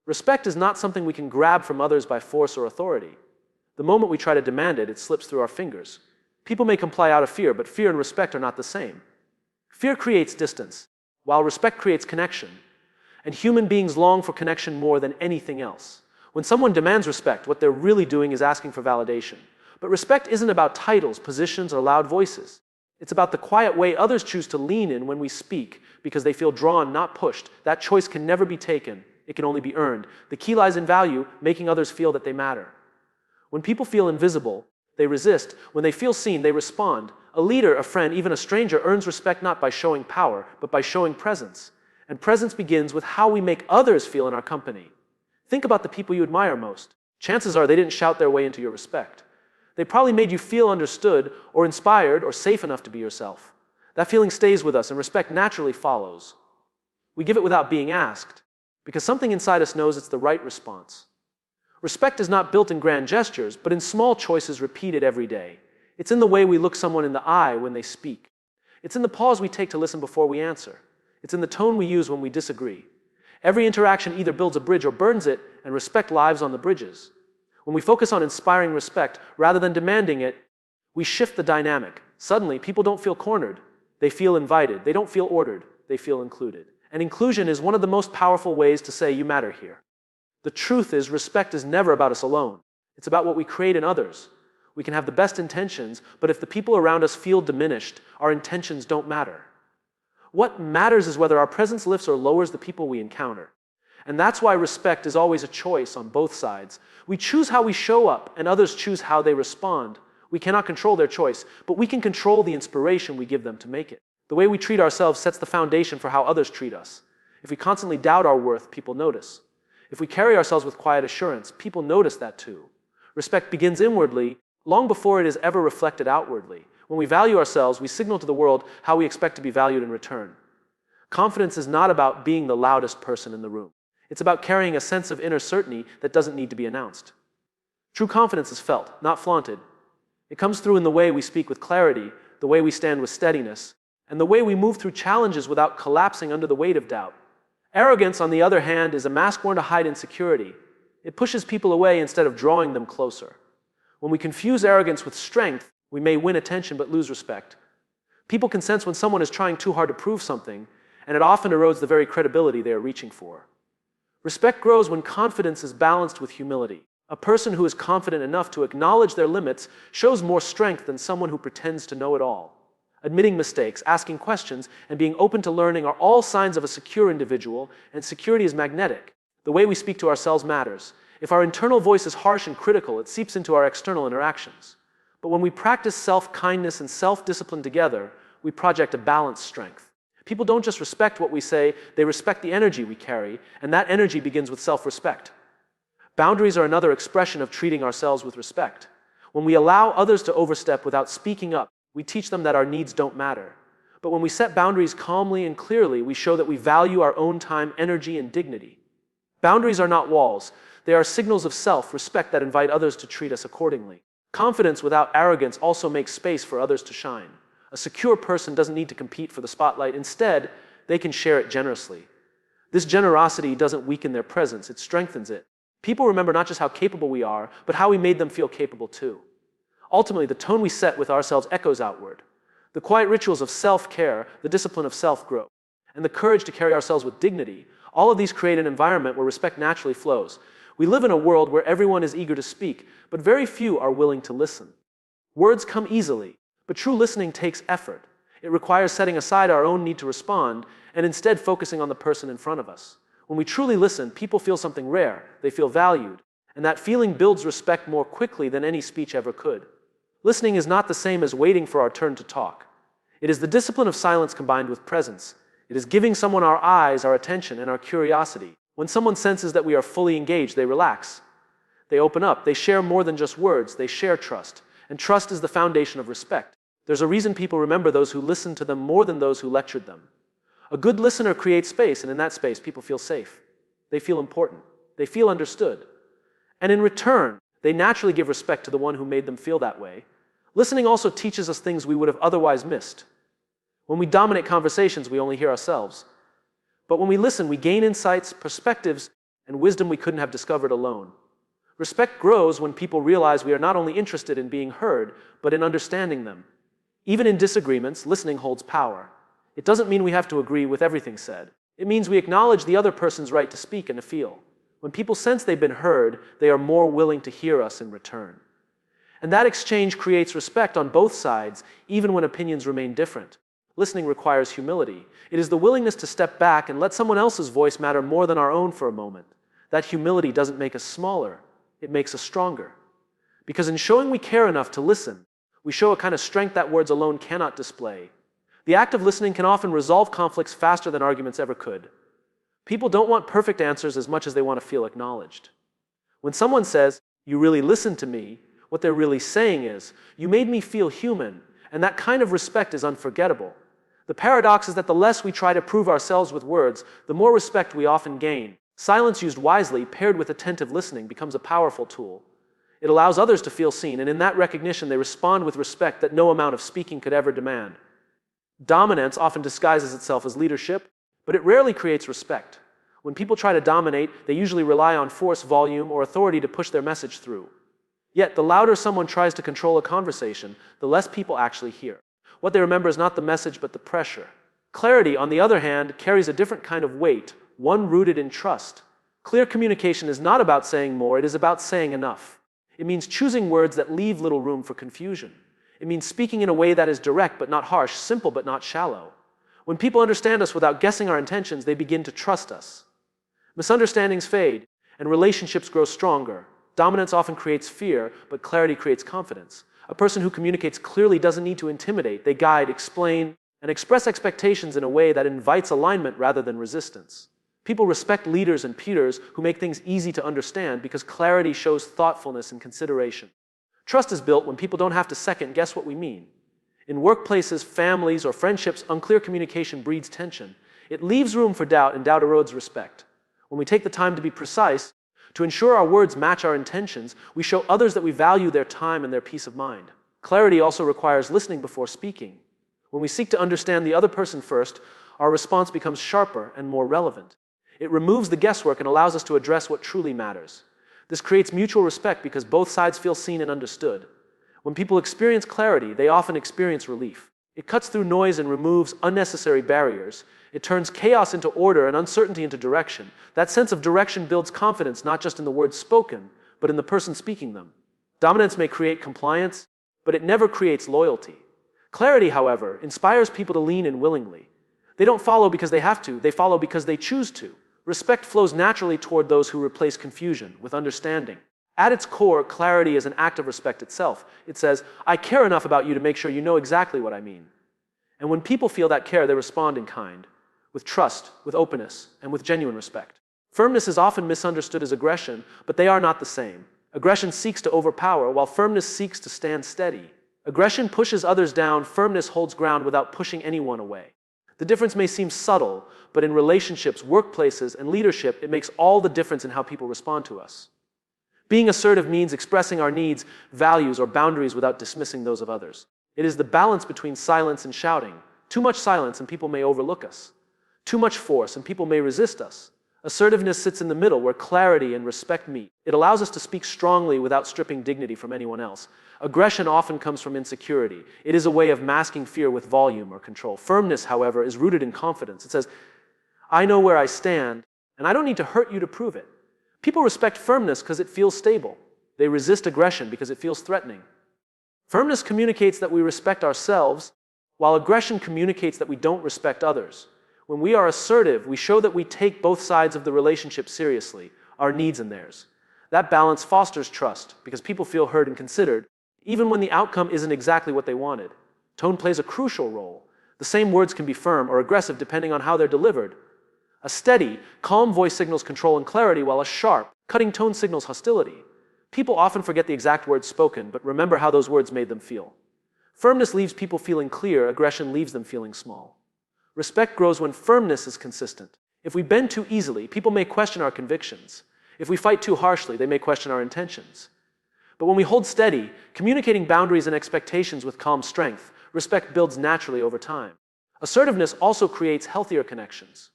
Respect is not something we can grab from others by force or authority. The moment we try to demand it, it slips through our fingers. People may comply out of fear, but fear and respect are not the same. Fear creates distance, while respect creates connection. And human beings long for connection more than anything else. When someone demands respect, what they're really doing is asking for validation. But respect isn't about titles, positions, or loud voices. It's about the quiet way others choose to lean in when we speak because they feel drawn, not pushed. That choice can never be taken. It can only be earned. The key lies in value, making others feel that they matter. When people feel invisible, they resist. When they feel seen, they respond. A leader, a friend, even a stranger earns respect not by showing power, but by showing presence. And presence begins with how we make others feel in our company. Think about the people you admire most. Chances are they didn't shout their way into your respect. They probably made you feel understood or inspired or safe enough to be yourself. That feeling stays with us, and respect naturally follows. We give it without being asked, because something inside us knows it's the right response. Respect is not built in grand gestures, but in small choices repeated every day. It's in the way we look someone in the eye when they speak. It's in the pause we take to listen before we answer. It's in the tone we use when we disagree. Every interaction either builds a bridge or burns it, and respect lives on the bridges. When we focus on inspiring respect rather than demanding it, we shift the dynamic. Suddenly, people don't feel cornered. They feel invited. They don't feel ordered. They feel included. And inclusion is one of the most powerful ways to say you matter here. The truth is, respect is never about us alone. It's about what we create in others. We can have the best intentions, but if the people around us feel diminished, our intentions don't matter. What matters is whether our presence lifts or lowers the people we encounter. And that's why respect is always a choice on both sides. We choose how we show up, and others choose how they respond. We cannot control their choice, but we can control the inspiration we give them to make it. The way we treat ourselves sets the foundation for how others treat us. If we constantly doubt our worth, people notice. If we carry ourselves with quiet assurance, people notice that too. Respect begins inwardly, long before it is ever reflected outwardly. When we value ourselves, we signal to the world how we expect to be valued in return. Confidence is not about being the loudest person in the room. It's about carrying a sense of inner certainty that doesn't need to be announced. True confidence is felt, not flaunted. It comes through in the way we speak with clarity, the way we stand with steadiness, and the way we move through challenges without collapsing under the weight of doubt. Arrogance, on the other hand, is a mask worn to hide insecurity. It pushes people away instead of drawing them closer. When we confuse arrogance with strength, we may win attention but lose respect. People can sense when someone is trying too hard to prove something, and it often erodes the very credibility they are reaching for. Respect grows when confidence is balanced with humility. A person who is confident enough to acknowledge their limits shows more strength than someone who pretends to know it all. Admitting mistakes, asking questions, and being open to learning are all signs of a secure individual, and security is magnetic. The way we speak to ourselves matters. If our internal voice is harsh and critical, it seeps into our external interactions. But when we practice self-kindness and self-discipline together, we project a balanced strength. People don't just respect what we say, they respect the energy we carry, and that energy begins with self-respect. Boundaries are another expression of treating ourselves with respect. When we allow others to overstep without speaking up, we teach them that our needs don't matter. But when we set boundaries calmly and clearly, we show that we value our own time, energy, and dignity. Boundaries are not walls. They are signals of self-respect that invite others to treat us accordingly. Confidence without arrogance also makes space for others to shine. A secure person doesn't need to compete for the spotlight. Instead, they can share it generously. This generosity doesn't weaken their presence, it strengthens it. People remember not just how capable we are, but how we made them feel capable too. Ultimately, the tone we set with ourselves echoes outward. The quiet rituals of self-care, the discipline of self-growth, and the courage to carry ourselves with dignity, all of these create an environment where respect naturally flows. We live in a world where everyone is eager to speak, but very few are willing to listen. Words come easily, but true listening takes effort. It requires setting aside our own need to respond and instead focusing on the person in front of us. When we truly listen, people feel something rare. They feel valued. And that feeling builds respect more quickly than any speech ever could. Listening is not the same as waiting for our turn to talk. It is the discipline of silence combined with presence. It is giving someone our eyes, our attention, and our curiosity. When someone senses that we are fully engaged, they relax. They open up. They share more than just words. They share trust. And trust is the foundation of respect. There's a reason people remember those who listened to them more than those who lectured them. A good listener creates space, and in that space, people feel safe. They feel important. They feel understood. And in return, they naturally give respect to the one who made them feel that way. Listening also teaches us things we would have otherwise missed. When we dominate conversations, we only hear ourselves. But when we listen, we gain insights, perspectives, and wisdom we couldn't have discovered alone. Respect grows when people realize we are not only interested in being heard, but in understanding them. Even in disagreements, listening holds power. It doesn't mean we have to agree with everything said. It means we acknowledge the other person's right to speak and to feel. When people sense they've been heard, they are more willing to hear us in return. And that exchange creates respect on both sides, even when opinions remain different. Listening requires humility. It is the willingness to step back and let someone else's voice matter more than our own for a moment. That humility doesn't make us smaller, it makes us stronger. Because in showing we care enough to listen, we show a kind of strength that words alone cannot display. The act of listening can often resolve conflicts faster than arguments ever could. People don't want perfect answers as much as they want to feel acknowledged. When someone says, "You really listened to me," what they're really saying is, "You made me feel human," and that kind of respect is unforgettable. The paradox is that the less we try to prove ourselves with words, the more respect we often gain. Silence used wisely, paired with attentive listening, becomes a powerful tool. It allows others to feel seen, and in that recognition they respond with respect that no amount of speaking could ever demand. Dominance often disguises itself as leadership, but it rarely creates respect. When people try to dominate, they usually rely on force, volume, or authority to push their message through. Yet, the louder someone tries to control a conversation, the less people actually hear. What they remember is not the message, but the pressure. Clarity, on the other hand, carries a different kind of weight, one rooted in trust. Clear communication is not about saying more, it is about saying enough. It means choosing words that leave little room for confusion. It means speaking in a way that is direct but not harsh, simple but not shallow. When people understand us without guessing our intentions, they begin to trust us. Misunderstandings fade, and relationships grow stronger. Dominance often creates fear, but clarity creates confidence. A person who communicates clearly doesn't need to intimidate. They guide, explain, and express expectations in a way that invites alignment rather than resistance. People respect leaders and peers who make things easy to understand because clarity shows thoughtfulness and consideration. Trust is built when people don't have to second guess what we mean. In workplaces, families, or friendships, unclear communication breeds tension. It leaves room for doubt, and doubt erodes respect. When we take the time to be precise, to ensure our words match our intentions, we show others that we value their time and their peace of mind. Clarity also requires listening before speaking. When we seek to understand the other person first, our response becomes sharper and more relevant. It removes the guesswork and allows us to address what truly matters. This creates mutual respect because both sides feel seen and understood. When people experience clarity, they often experience relief. It cuts through noise and removes unnecessary barriers. It turns chaos into order and uncertainty into direction. That sense of direction builds confidence not just in the words spoken, but in the person speaking them. Dominance may create compliance, but it never creates loyalty. Clarity, however, inspires people to lean in willingly. They don't follow because they have to, they follow because they choose to. Respect flows naturally toward those who replace confusion with understanding. At its core, clarity is an act of respect itself. It says, "I care enough about you to make sure you know exactly what I mean." And when people feel that care, they respond in kind, with trust, with openness, and with genuine respect. Firmness is often misunderstood as aggression, but they are not the same. Aggression seeks to overpower, while firmness seeks to stand steady. Aggression pushes others down, firmness holds ground without pushing anyone away. The difference may seem subtle, but in relationships, workplaces, and leadership, it makes all the difference in how people respond to us. Being assertive means expressing our needs, values, or boundaries without dismissing those of others. It is the balance between silence and shouting. Too much silence and people may overlook us. Too much force and people may resist us. Assertiveness sits in the middle where clarity and respect meet. It allows us to speak strongly without stripping dignity from anyone else. Aggression often comes from insecurity. It is a way of masking fear with volume or control. Firmness, however, is rooted in confidence. It says, "I know where I stand, and I don't need to hurt you to prove it." People respect firmness because it feels stable. They resist aggression because it feels threatening. Firmness communicates that we respect ourselves, while aggression communicates that we don't respect others. When we are assertive, we show that we take both sides of the relationship seriously, our needs and theirs. That balance fosters trust because people feel heard and considered, even when the outcome isn't exactly what they wanted. Tone plays a crucial role. The same words can be firm or aggressive depending on how they're delivered. A steady, calm voice signals control and clarity, while a sharp, cutting tone signals hostility. People often forget the exact words spoken, but remember how those words made them feel. Firmness leaves people feeling clear, aggression leaves them feeling small. Respect grows when firmness is consistent. If we bend too easily, people may question our convictions. If we fight too harshly, they may question our intentions. But when we hold steady, communicating boundaries and expectations with calm strength, respect builds naturally over time. Assertiveness also creates healthier connections.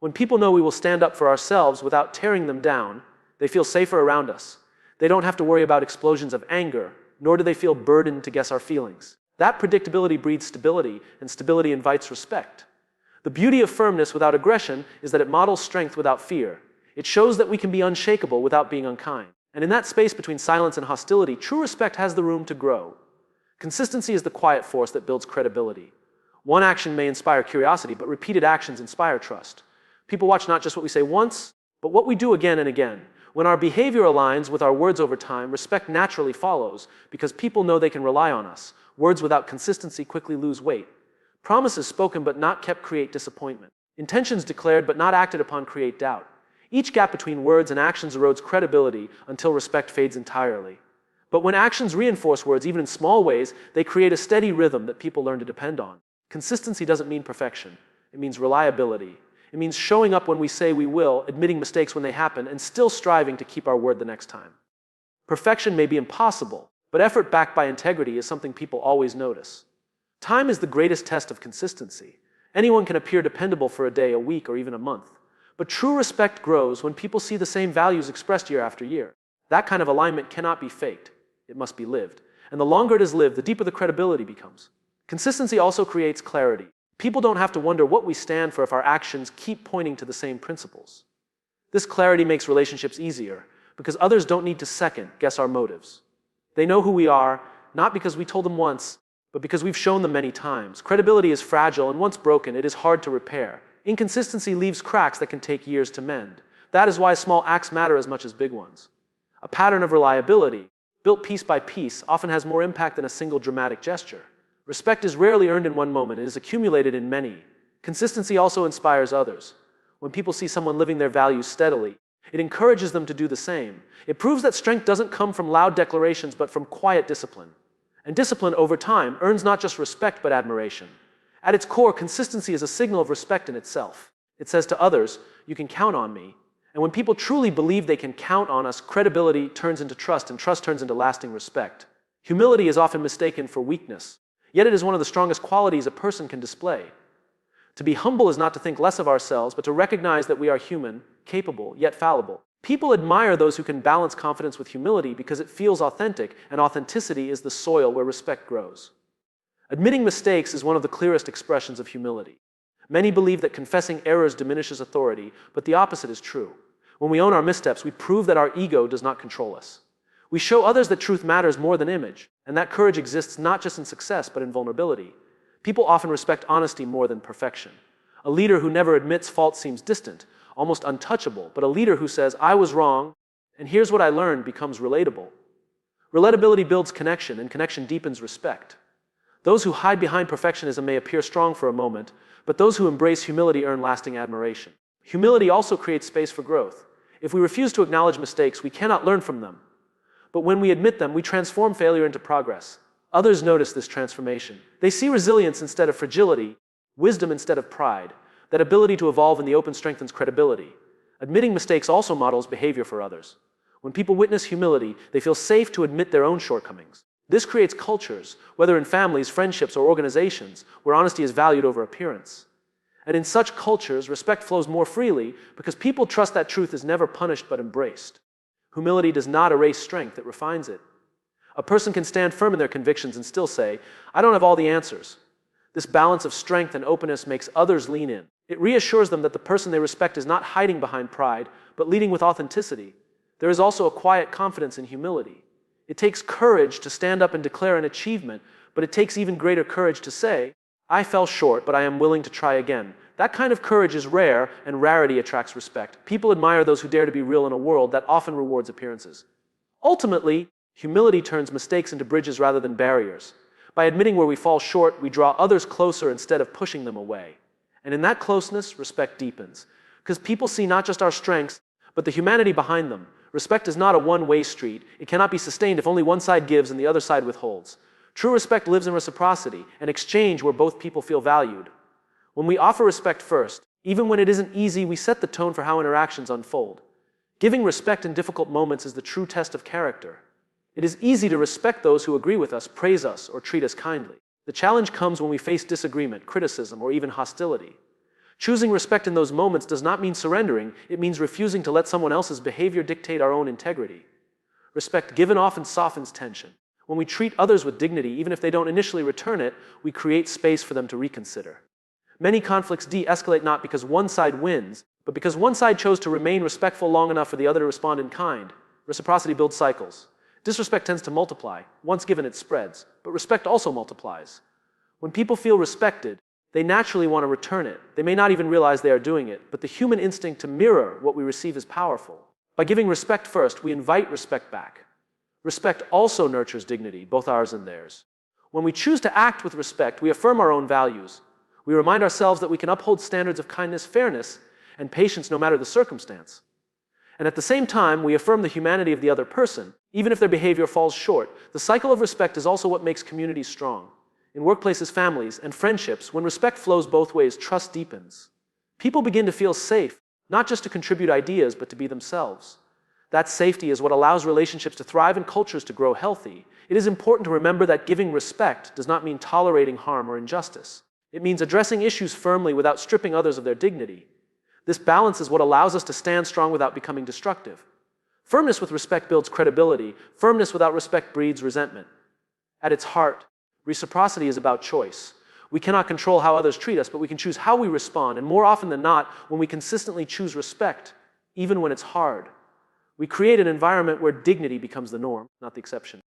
When people know we will stand up for ourselves without tearing them down, they feel safer around us. They don't have to worry about explosions of anger, nor do they feel burdened to guess our feelings. That predictability breeds stability, and stability invites respect. The beauty of firmness without aggression is that it models strength without fear. It shows that we can be unshakable without being unkind. And in that space between silence and hostility, true respect has the room to grow. Consistency is the quiet force that builds credibility. One action may inspire curiosity, but repeated actions inspire trust. People watch not just what we say once, but what we do again and again. When our behavior aligns with our words over time, respect naturally follows because people know they can rely on us. Words without consistency quickly lose weight. Promises spoken but not kept create disappointment. Intentions declared but not acted upon create doubt. Each gap between words and actions erodes credibility until respect fades entirely. But when actions reinforce words, even in small ways, they create a steady rhythm that people learn to depend on. Consistency doesn't mean perfection. It means reliability. It means showing up when we say we will, admitting mistakes when they happen, and still striving to keep our word the next time. Perfection may be impossible, but effort backed by integrity is something people always notice. Time is the greatest test of consistency. Anyone can appear dependable for a day, a week, or even a month. But true respect grows when people see the same values expressed year after year. That kind of alignment cannot be faked. It must be lived. And the longer it is lived, the deeper the credibility becomes. Consistency also creates clarity. People don't have to wonder what we stand for if our actions keep pointing to the same principles. This clarity makes relationships easier because others don't need to second guess our motives. They know who we are, not because we told them once, but because we've shown them many times. Credibility is fragile, and once broken, it is hard to repair. Inconsistency leaves cracks that can take years to mend. That is why small acts matter as much as big ones. A pattern of reliability, built piece by piece, often has more impact than a single dramatic gesture. Respect is rarely earned in one moment, it is accumulated in many. Consistency also inspires others. When people see someone living their values steadily, it encourages them to do the same. It proves that strength doesn't come from loud declarations, but from quiet discipline. And discipline, over time, earns not just respect, but admiration. At its core, consistency is a signal of respect in itself. It says to others, you can count on me. And when people truly believe they can count on us, credibility turns into trust, and trust turns into lasting respect. Humility is often mistaken for weakness. Yet it is one of the strongest qualities a person can display. To be humble is not to think less of ourselves, but to recognize that we are human, capable, yet fallible. People admire those who can balance confidence with humility because it feels authentic, and authenticity is the soil where respect grows. Admitting mistakes is one of the clearest expressions of humility. Many believe that confessing errors diminishes authority, but the opposite is true. When we own our missteps, we prove that our ego does not control us. We show others that truth matters more than image, and that courage exists not just in success, but in vulnerability. People often respect honesty more than perfection. A leader who never admits fault seems distant, almost untouchable, but a leader who says, I was wrong, and here's what I learned, becomes relatable. Relatability builds connection, and connection deepens respect. Those who hide behind perfectionism may appear strong for a moment, but those who embrace humility earn lasting admiration. Humility also creates space for growth. If we refuse to acknowledge mistakes, we cannot learn from them. But when we admit them, we transform failure into progress. Others notice this transformation. They see resilience instead of fragility, wisdom instead of pride. That ability to evolve in the open strengthens credibility. Admitting mistakes also models behavior for others. When people witness humility, they feel safe to admit their own shortcomings. This creates cultures, whether in families, friendships, or organizations, where honesty is valued over appearance. And in such cultures, respect flows more freely because people trust that truth is never punished but embraced. Humility does not erase strength, it refines it. A person can stand firm in their convictions and still say, I don't have all the answers. This balance of strength and openness makes others lean in. It reassures them that the person they respect is not hiding behind pride, but leading with authenticity. There is also a quiet confidence in humility. It takes courage to stand up and declare an achievement, but it takes even greater courage to say, I fell short, but I am willing to try again. That kind of courage is rare, and rarity attracts respect. People admire those who dare to be real in a world that often rewards appearances. Ultimately, humility turns mistakes into bridges rather than barriers. By admitting where we fall short, we draw others closer instead of pushing them away. And in that closeness, respect deepens. Because people see not just our strengths, but the humanity behind them. Respect is not a one-way street. It cannot be sustained if only one side gives and the other side withholds. True respect lives in reciprocity, an exchange where both people feel valued. When we offer respect first, even when it isn't easy, we set the tone for how interactions unfold. Giving respect in difficult moments is the true test of character. It is easy to respect those who agree with us, praise us, or treat us kindly. The challenge comes when we face disagreement, criticism, or even hostility. Choosing respect in those moments does not mean surrendering, it means refusing to let someone else's behavior dictate our own integrity. Respect given often softens tension. When we treat others with dignity, even if they don't initially return it, we create space for them to reconsider. Many conflicts de-escalate not because one side wins, but because one side chose to remain respectful long enough for the other to respond in kind. Reciprocity builds cycles. Disrespect tends to multiply. Once given, it spreads. But respect also multiplies. When people feel respected, they naturally want to return it. They may not even realize they are doing it, but the human instinct to mirror what we receive is powerful. By giving respect first, we invite respect back. Respect also nurtures dignity, both ours and theirs. When we choose to act with respect, we affirm our own values. We remind ourselves that we can uphold standards of kindness, fairness, and patience no matter the circumstance. And at the same time, we affirm the humanity of the other person, even if their behavior falls short. The cycle of respect is also what makes communities strong. In workplaces, families, and friendships, when respect flows both ways, trust deepens. People begin to feel safe, not just to contribute ideas, but to be themselves. That safety is what allows relationships to thrive and cultures to grow healthy. It is important to remember that giving respect does not mean tolerating harm or injustice. It means addressing issues firmly without stripping others of their dignity. This balance is what allows us to stand strong without becoming destructive. Firmness with respect builds credibility. Firmness without respect breeds resentment. At its heart, reciprocity is about choice. We cannot control how others treat us, but we can choose how we respond, and more often than not, when we consistently choose respect, even when it's hard, we create an environment where dignity becomes the norm, not the exception.